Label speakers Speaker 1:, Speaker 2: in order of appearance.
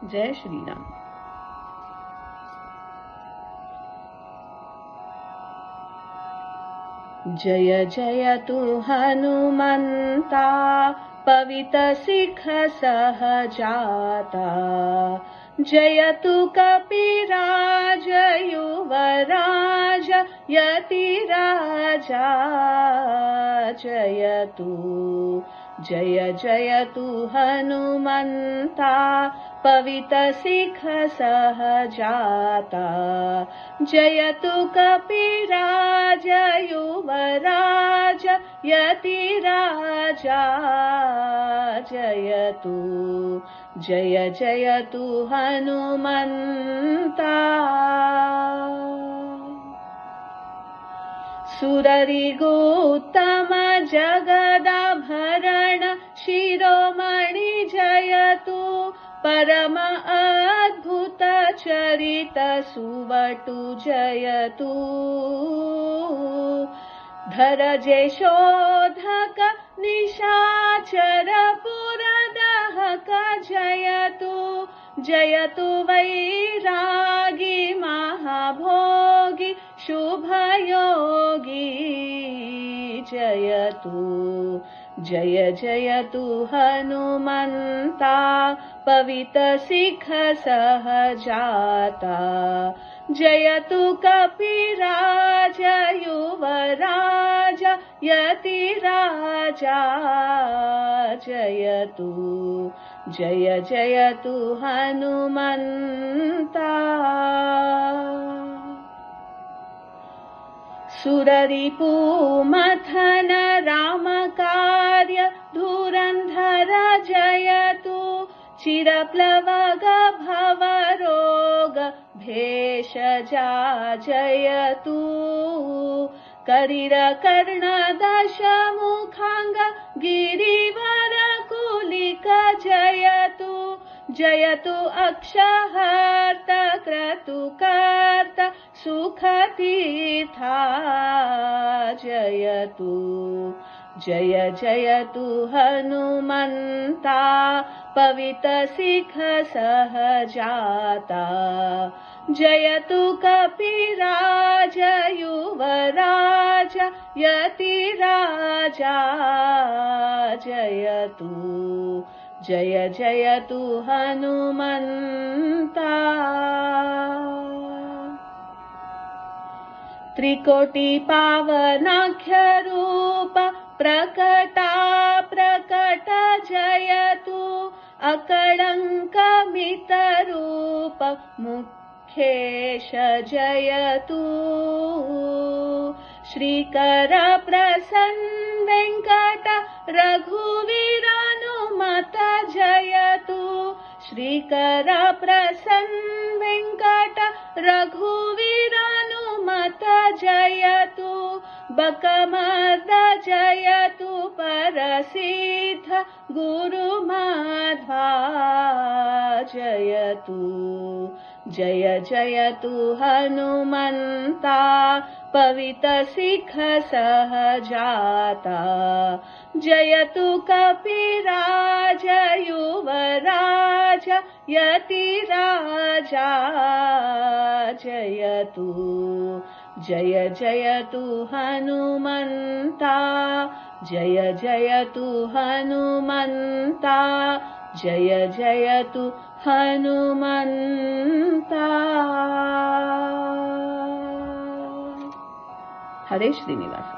Speaker 1: जय श्री राम। जय जय तु हनुमंता, पवित सिख सहजाता। जयतु कपिराज युवराज यतिराजा। जय जयतु हनुमंता, पवित सिख सहजाता। जयतु कपिराज युवराज यतिराजा। जय जयतु हनुमंता। सुररिगुत्तम जगदाभरण शिरोमणि जयतु। परम अद्भुत चरित सुवटु जयतु। धरजे शोधक निशाचर पुरदहक जयतु। जयतु वैरागी महाभोगी शुभयोगी। जय जयतु हनुमंता, पवित सिख सहजाता। जयतु कपिराज युवराज यतिराजा। जय जयतु हनुमंता। सुररिपुमथन राम कार्य धुरंधर जयतु। चिरप्लवग भवरोग भेषजा जयतु। करिर कर्ण दश मुखांग गिरिवर कुलिक जयतु। जयतु अक्षहर्त क्रतुकर्त सुखतीर्था। जय जयतु हनुमंता, पवित सिख सहजाता। जयतु कपिराज युवराज यतिराजा। जय जयतु हनुमंता। त्रिकोटि पावनाख्य रूप प्रकटा प्रकट जयतु। अकलंक मित रूप मुखेश जयतु। श्रीकर प्रसन्न वेंकट रघुवीरानुमत जयतु। श्रीकर प्रसन्न वेंकट रघुवीरानुमत जयतु। बकमद जयतु परसिद्ध गुरुमाध्वा। जय जयतु हनुमंता, पवित सिख सहजाता। जयतु कपिराज युवराज यतिराजा। जय जयतु हनुमंता। जय जयतु हनुमंता। जय जयतु हनुमंता। हरे श्रीनिवास।